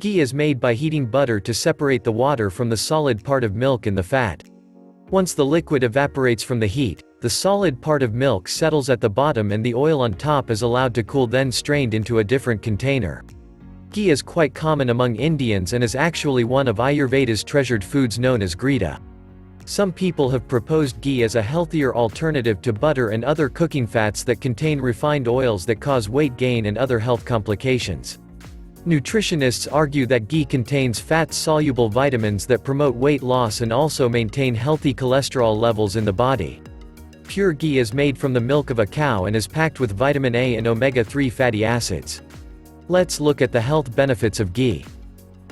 Ghee is made by heating butter to separate the water from the solid part of milk and the fat. Once the liquid evaporates from the heat, the solid part of milk settles at the bottom and the oil on top is allowed to cool, then strained into a different container. Ghee is quite common among Indians and is actually one of Ayurveda's treasured foods known as Grita. Some people have proposed ghee as a healthier alternative to butter and other cooking fats that contain refined oils that cause weight gain and other health complications. Nutritionists argue that ghee contains fat-soluble vitamins that promote weight loss and also maintain healthy cholesterol levels in the body. Pure ghee is made from the milk of a cow and is packed with vitamin A and omega-3 fatty acids. Let's look at the health benefits of ghee.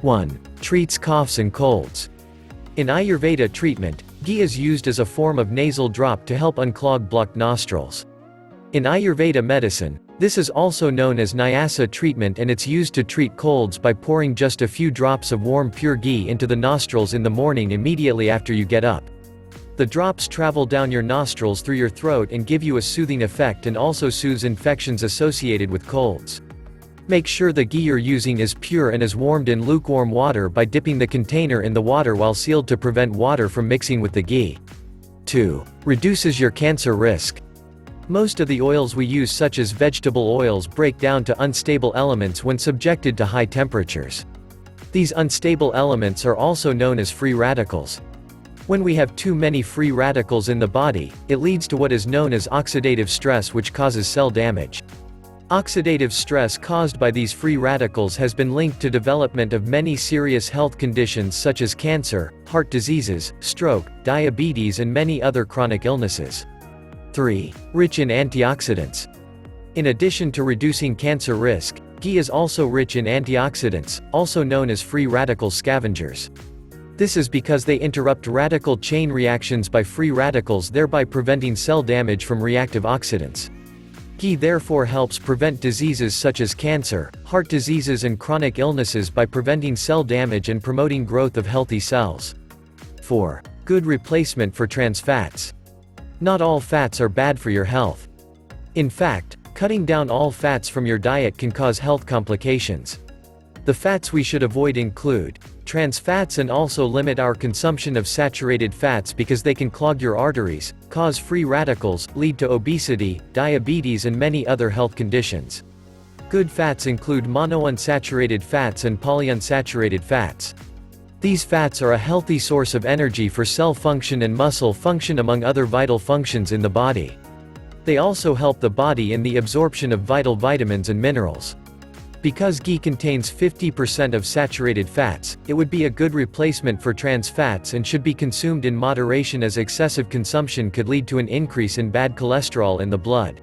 1. Treats coughs and colds. In Ayurveda treatment, ghee is used as a form of nasal drop to help unclog blocked nostrils. In Ayurveda medicine, this is also known as Nyasa treatment and it's used to treat colds by pouring just a few drops of warm pure ghee into the nostrils in the morning immediately after you get up. The drops travel down your nostrils through your throat and give you a soothing effect and also soothes infections associated with colds. Make sure the ghee you're using is pure and is warmed in lukewarm water by dipping the container in the water while sealed to prevent water from mixing with the ghee. 2. Reduces your cancer risk. Most of the oils we use such as vegetable oils break down to unstable elements when subjected to high temperatures. These unstable elements are also known as free radicals. When we have too many free radicals in the body, it leads to what is known as oxidative stress, which causes cell damage. Oxidative stress caused by these free radicals has been linked to development of many serious health conditions such as cancer, heart diseases, stroke, diabetes and many other chronic illnesses. 3. Rich in antioxidants. In addition to reducing cancer risk, ghee is also rich in antioxidants, also known as free radical scavengers. This is because they interrupt radical chain reactions by free radicals, thereby preventing cell damage from reactive oxidants. Ghee therefore helps prevent diseases such as cancer, heart diseases and chronic illnesses by preventing cell damage and promoting growth of healthy cells. 4. Good replacement for trans fats. Not all fats are bad for your health. In fact, cutting down all fats from your diet can cause health complications. The fats we should avoid include trans fats and also limit our consumption of saturated fats because they can clog your arteries, cause free radicals, lead to obesity, diabetes and many other health conditions. Good fats include monounsaturated fats and polyunsaturated fats. These fats are a healthy source of energy for cell function and muscle function among other vital functions in the body. They also help the body in the absorption of vital vitamins and minerals. Because ghee contains 50% of saturated fats, it would be a good replacement for trans fats and should be consumed in moderation as excessive consumption could lead to an increase in bad cholesterol in the blood.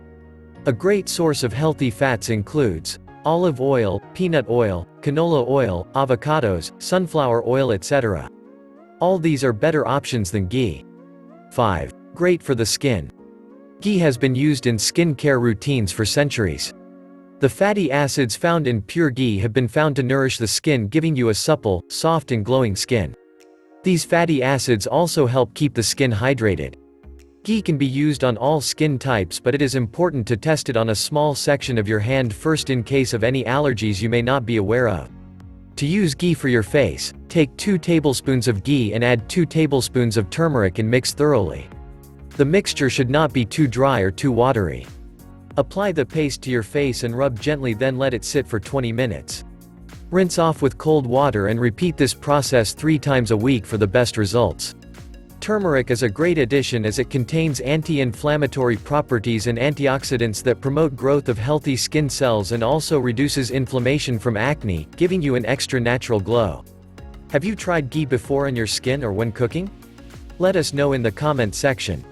A great source of healthy fats includes olive oil, peanut oil, canola oil, avocados, sunflower oil, etc. All these are better options than ghee. 5. Great for the skin. Ghee has been used in skin care routines for centuries. The fatty acids found in pure ghee have been found to nourish the skin, giving you a supple, soft and glowing skin. These fatty acids also help keep the skin hydrated. Ghee can be used on all skin types, but it is important to test it on a small section of your hand first in case of any allergies you may not be aware of. To use ghee for your face, take 2 tablespoons of ghee and add 2 tablespoons of turmeric and mix thoroughly. The mixture should not be too dry or too watery. Apply the paste to your face and rub gently, then let it sit for 20 minutes. Rinse off with cold water and repeat this process 3 times a week for the best results. Turmeric is a great addition as it contains anti-inflammatory properties and antioxidants that promote growth of healthy skin cells and also reduces inflammation from acne, giving you an extra natural glow. Have you tried ghee before on your skin or when cooking? Let us know in the comment section.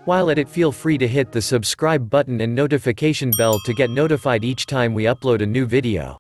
While at it, feel free to hit the subscribe button and notification bell to get notified each time we upload a new video.